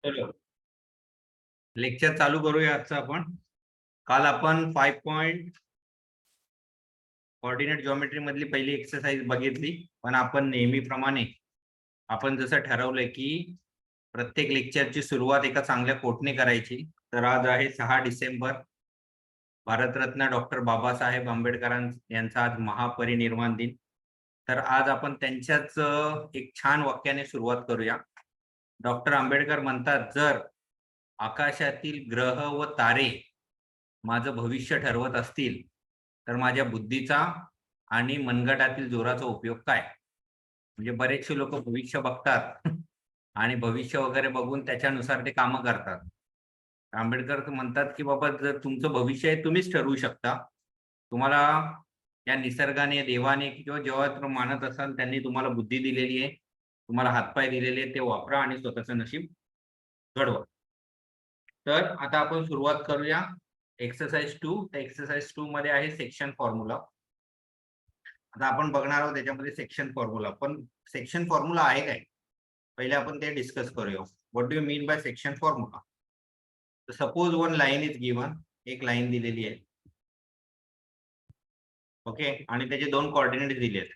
चलो लेक्चर चालू करूया आजचं आपण. काल आपण 5 पॉइंट कोऑर्डिनेट जिओमेट्री मधली पहिली एक्सरसाइज बघितली, पण आपण नेहमीप्रमाणे आपण जसं ठरवलंय की प्रत्येक लेक्चरची सुरुवात एका चांगल्या कोटने करायची. तर आज आहे 6 डिसेंबर, भारतरत्न डॉक्टर बाबासाहेब आंबेडकर यांचा आज महापरिनिर्वाण दिन. तर आज आपण त्यांच्याच एक छान वाक्याने सुरुवात करूया. डॉक्टर आंबेडकर म्हणतात, जर आकाशातील ग्रह व तारे माझं भविष्य ठरवत असतील तर माझ्या बुद्धीचा आणि मनगटातील जोराचा उपयोग काय. म्हणजे बरेचसे लोक भविष्य बघतात आणि भविष्य वगैरे बघून त्याच्यानुसार ते कामं करतात. आंबेडकर म्हणतात की बाबा, जर तुमचं भविष्य आहे तुम्हीच ठरवू शकता. तुम्हाला या निसर्गाने, देवाने किंवा जेव्हा तुम्ही मानत असाल त्यांनी तुम्हाला बुद्धी दिलेली आहे, तुम्हाला हातपाय दिलेले आहेत, ते वापरा आणि स्वतःचं नशीब घडवा. तर आता आपण सुरुवात करूया एक्सरसाइज 2. तर एक्सरसाइज 2 मध्ये आहे सेक्शन फॉर्म्युला. आता आपण बघणार आहोत त्याच्यामध्ये सेक्शन फॉर्म्युला. पण सेक्शन फॉर्म्युला आहे काय, पहिले आपण ते डिस्कस करूया. What do you mean by section formula? तर suppose one line is given, एक लाईन दिलेली आहे, ओके, आणि त्याचे दोन कोऑर्डिनेट दिले आहेत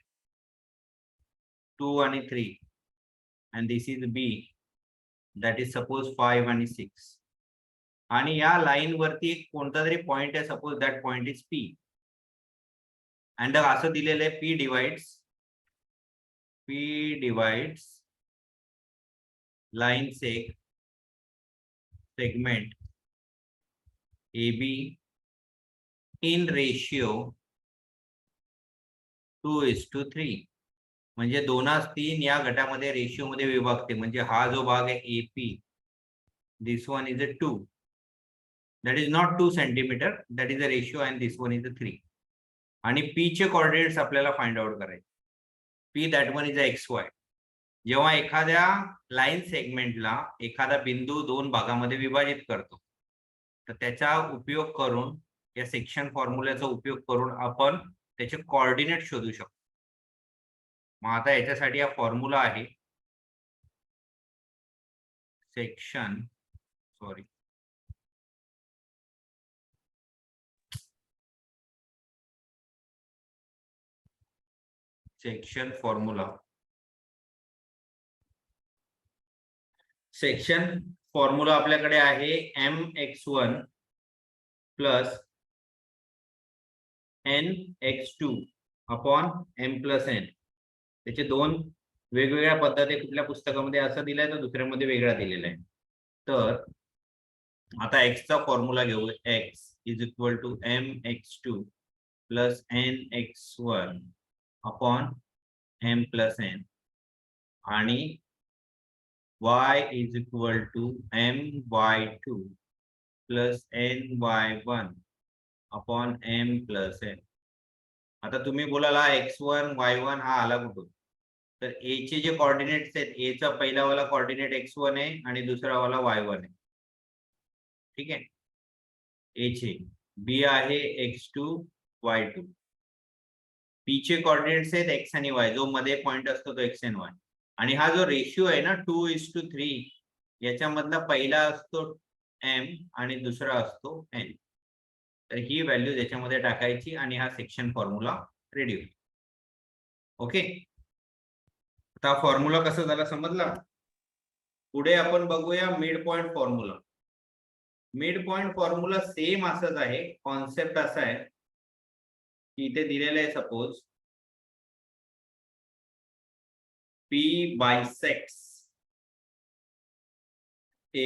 2 आणि 3, and this is B, that is suppose 5 आणि 6. आणि या लाईन वरती कोणता तरी पॉइंट आहे, suppose that point is P, and असं दिलेलं आहे P divides line segment AB in ratio 2:3. म्हणजे 2:3 या गटामध्ये रेशिओ मध्ये विभागते. म्हणजे हा जो भाग आहे AP, this one is a 2, that is not 2 centimeter, that is a ratio, and this one is a 3. आणि P चे कोऑर्डिनेट्स आपल्याला फाइंड आउट करायचे. P that one is a XY. जेव्हा एखाद्या लाईन सेगमेंटला एखादा बिंदू दोन भागामध्ये विभाजित करतो, तर त्याचा उपयोग करून, या सेक्शन फॉर्म्युल्याचा उपयोग करून आपण त्याचे कोऑर्डिनेट शोधू शकतो. मग आता याच्यासाठी हा फॉर्म्युला आहे सेक्शन फॉर्म्युला. सेक्शन फॉर्म्युला आपल्याकडे आहे mx1 plus nx2 upon m plus n. त्याचे दोन वेगवेगळ्या पद्धती कुठल्या पुस्तकामध्ये असं दिलंय तर दुसऱ्यामध्ये वेगळा दिलेला आहे. तर आता x चा फॉर्म्युला घेऊ. x is equal to mx2 plus nx1 upon m plus n, आणि y is equal to my2 plus ny1 upon m plus n. आता तुम्ही बोलाल x1 y1 हा आला कुठून? तर a चे जे कोऑर्डिनेट्स आहेत, a चा पहिला वाला कोऑर्डिनेट x1 आहे आणि दुसरा वाला y1 आहे. ठीक आहे. a चे b आहे x2 y2. p चे कोऑर्डिनेट्स आहेत x आणि y, जो मध्ये पॉइंट असतो तो x आणि y. आणि हा जो रेशिओ आहे ना 2:3, याच्यामधला पहिला असतो m आणि दुसरा असतो n. तर ही व्हॅल्यू याच्यामध्ये टाकायची आणि हा सेक्शन फॉर्म्युला रेडी होईल. ओके, आता फॉर्म्युला कसा झाला समजला. पुढे आपण बघूया mid point formula. Mid point formula same असंच आहे. कॉन्सेप्ट असा आहे की इथे दिलेलं आहे, suppose P bisects A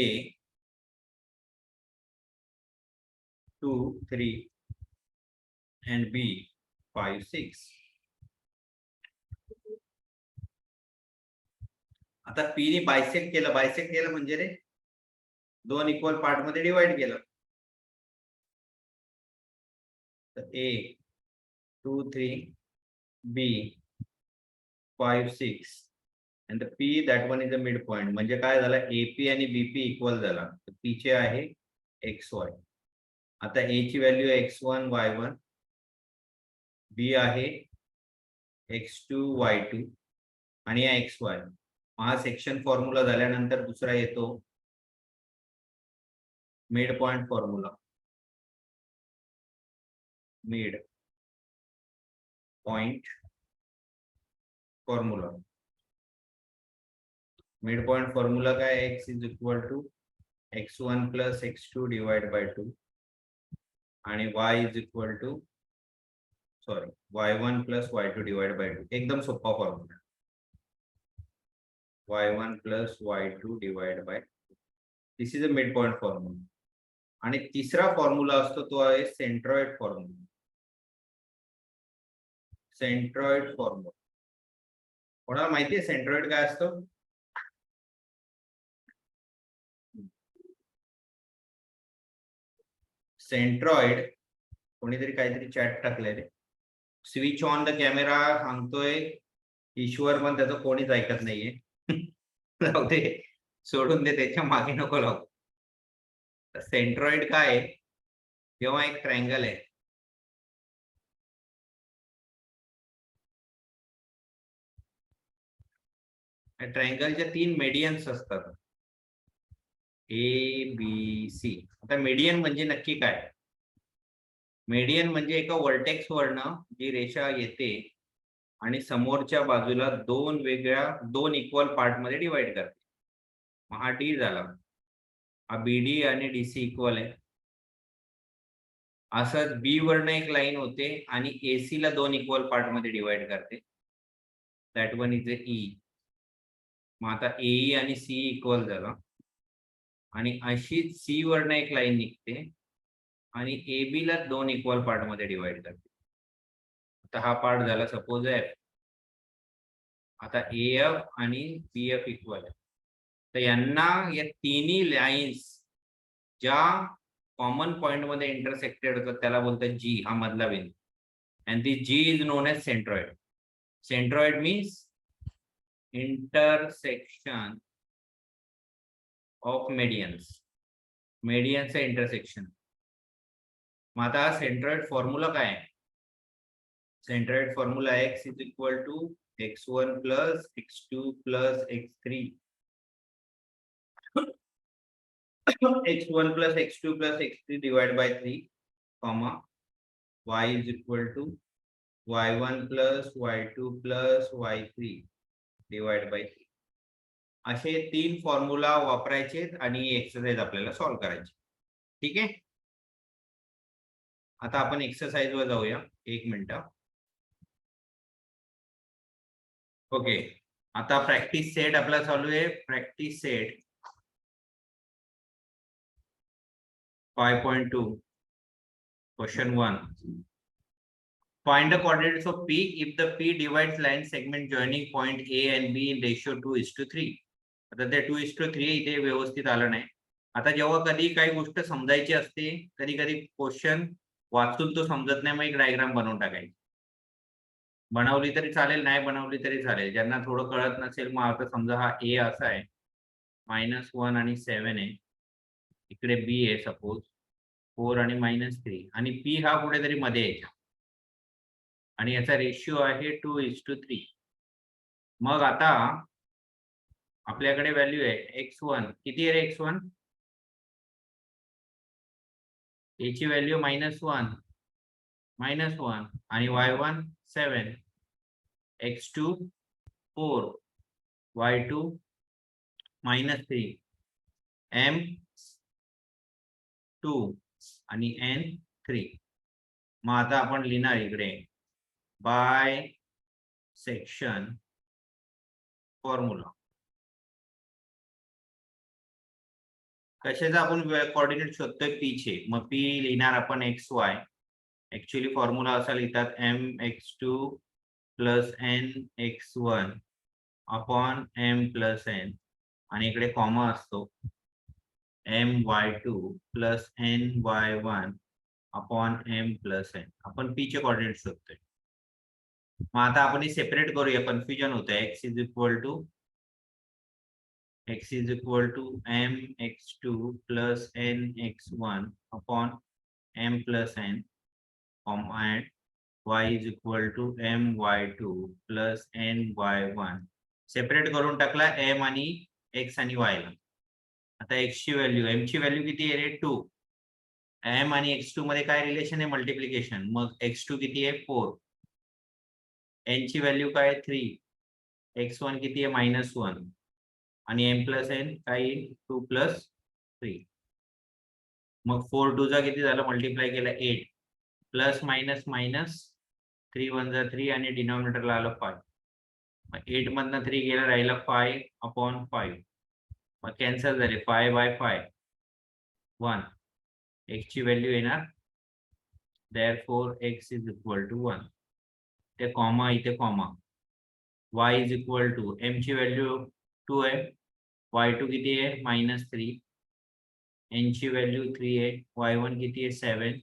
2, 3 and B 5, 6. आता P ने बायसेक्ट केलं म्हणजे रे दोन इक्वल पार्ट मध्ये डिवाइड केलं. तर A 2, 3, B 5, 6 and the P that one is the midpoint. म्हणजे काय झालं, AP आणि BP इक्वल झाला. तर P चे आहे XY. आता A ची व्हॅल्यू x1 y1, B आहे x2 y2 आणि XY. हा सेक्शन फॉर्म्युला झाल्यानंतर दुसरा येतो mid point formula, mid point formula. Mid point formula काय, x is equal to x1 plus x2 divide by 2 आणि y is equal to y1 plus y2 divide by 2. एकदम सोपा formula, y1 plus y2 divide by 2. This is a mid point formula. आणि तिसरा formula असतो तो आहे centroid formula. Centroid formula कोणाला माहिती आहे सेंट्रॉइड काय असतं? सेंट्रॉइड कोणीतरी काहीतरी चॅट टाकलंय रे. स्विच ऑन द कॅमेरा सांगतोय ईश्वर, पण त्याचं कोणीच ऐकत नाहीये. जाऊ दे, सोडून दे, त्याच्या मागे नको लागू. सेंट्रॉइड काय आहे? जेव्हा एक ट्रायंगल आहे, ट्रायंगलच्या 3 मेडियन्स असतात, ए बी सी. आता मीडियन म्हणजे नक्की काय? मीडियन म्हणजे एका वर्टेक्स वरनं जी रेषा येते आणि समोरच्या बाजूला दोन इक्वल पार्ट मध्ये डिवाइड करते. मग हा डी झाला, हा बीडी आणि डीसी इक्वल आहे. असंच बी वरनं एक लाईन होते आणि एसी ला 2 इक्वल पार्ट मध्ये डिवाइड करते. That one is E. मग आता एई आणि सी इक्वल झाला आणि अशीच सी वरनं एक लाईन निघते आणि ए बी ला 2 इक्वल पार्ट मध्ये डिवाइड करते. आता हा पार्ट झाला सपोज एफ. आता एफ आणि पी एफ इक्वल आहे. तर यांना या तिन्ही लाईन्स ज्या कॉमन पॉइंट मध्ये इंटरसेक्टेड होतात त्याला बोलतात जी, हा मधला बिंदू. And this G is known as centroid. Centroid means intersection of medians. मेडियनचं इंटरसेक्शन. मग आता सेंट्रॉइड फॉर्म्युला काय आहे? Centroid formula x is equal to x1 plus x2 plus x3. x1 plus x2 plus x3 divided by 3, comma y is equal to y1 plus y2 plus y3 divided by 3. असे 3 formula वापरायचे आणि exercise आपल्याला solve करायची. ठीक आहे. आता आपण exercise वर जाऊया. 1 मिनिट. ओके, आता प्रॅक्टिस सेट आपला चालू आहे. Practice set 5.2 question 1. Find the coordinates of P if the P divides line segment joining point A and B in ratio 2:3. आता ते 2:3 इथे व्यवस्थित आलं नाही. आता जेव्हा कधी काही गोष्ट समजायची असते, कधी कधी क्वेश्चन वाचून तो समजत नाही, मग एक डायग्राम बनवून टाकायची. बनवली तरी चालेल, नाही बनवली तरी चालेल. ज्यांना थोडं कळत नसेल, मग आता समजा हा ए असा आहे, -1 आणि 7 आहे. इकडे बी आहे सपोज 4 आणि -3 आणि पी हा कुठेतरी मध्ये यायचा आणि याचा रेशिओ आहे 2:3. मग आता आपल्याकडे व्हॅल्यू आहे x1. किती आहे रे x1? याची व्हॅल्यू -1 आणि y1 7, x2 4, y2 -3, m2 आणि n3. मग आता आपण लिहिणार इकडे बाय सेक्शन फॉर्म्युला. कशाचा आपण कोऑर्डिनेट शोधतोय? पी चे. मग पी लिहिणार आपण xy. ऍक्च्युअली फॉर्म्युला असा लिहितात mx2 plus nx1 upon m plus n आणि इकडे कॉमा असतो my2 plus ny1 upon m plus n. आपण पी चे कोऑर्डिनेट शोधतोय. मग आता आपण हे सेपरेट करूया, कन्फ्युजन होतं. x is equal to mx2 plus nx1 upon m plus n and y is equal to my2 plus ny1. Separate करून टाकला m आणि x आणि y ला. आता x ची व्हॅल्यू, m ची व्हॅल्यू किती आहे रे 2. m आणि x2 मध्ये काय रिलेशन आहे, मल्टिप्लिकेशन. मग x2 किती आहे 4, n ची व्हॅल्यू काय आहे 3, x1 किती आहे -1 आणि m प्लस n काय येईल 2 प्लस 3. मग 4 2 चा किती झालं, मल्टिप्लाय केला 8 प्लस मायनस मायनस 3 1 जा 3 आणि डिनॉमिनेटरला आलं 5. मग 8 मधनं 3 गेला, राहिला 5/5. मग कॅन्सल झाले 5/5 1. x ची व्हॅल्यू येणार therefore x is equal to 1. ते कॉमा इथे comma. y is equal to m ची व्हॅल्यू 2 आहे, y2 किती आहे -3, n ची व्हॅल्यू 3 आहे, y1 किती आहे 7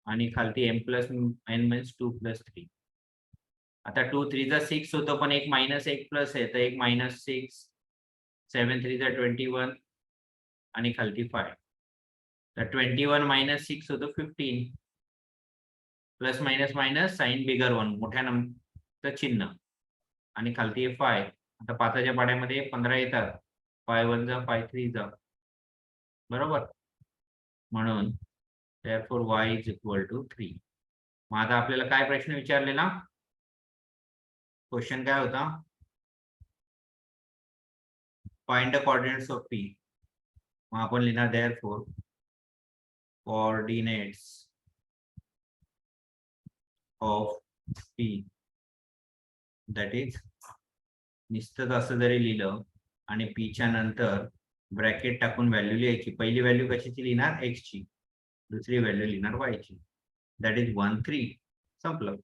आणि खालती m plus n means 2 plus 3. आता 2 3 जा 6 होतं, पण एक -1 प्लस आहे, तर एक -6, 7 3 जा 21 आणि खालती 5. तर 21 - 6 होतं 15. प्लस मायनस मायनस साइन बिगर 1, मोठ्या नंबरचं चिन्ह आणि खालती 5. आता 5च्या पाड्यामध्ये 15 येतात, 5 1 जा 5 3 जा, बरोबर. म्हणून therefore y is equal to 3. मग आता आपल्याला काय प्रश्न विचारलेला, क्वेश्चन काय होता, find the coordinates of p. मग आपण लिहिणार therefore coordinates of p that is, नुसतंच असं जरी लिहिलं आणि p च्या नंतर ब्रॅकेट टाकून व्हॅल्यू लिहायची. पहिली व्हॅल्यू कशाची लिहिणार, x ची, दुसरी व्हॅल्यू लिहिणार y ची, दॅट इज 1 3. संपलं.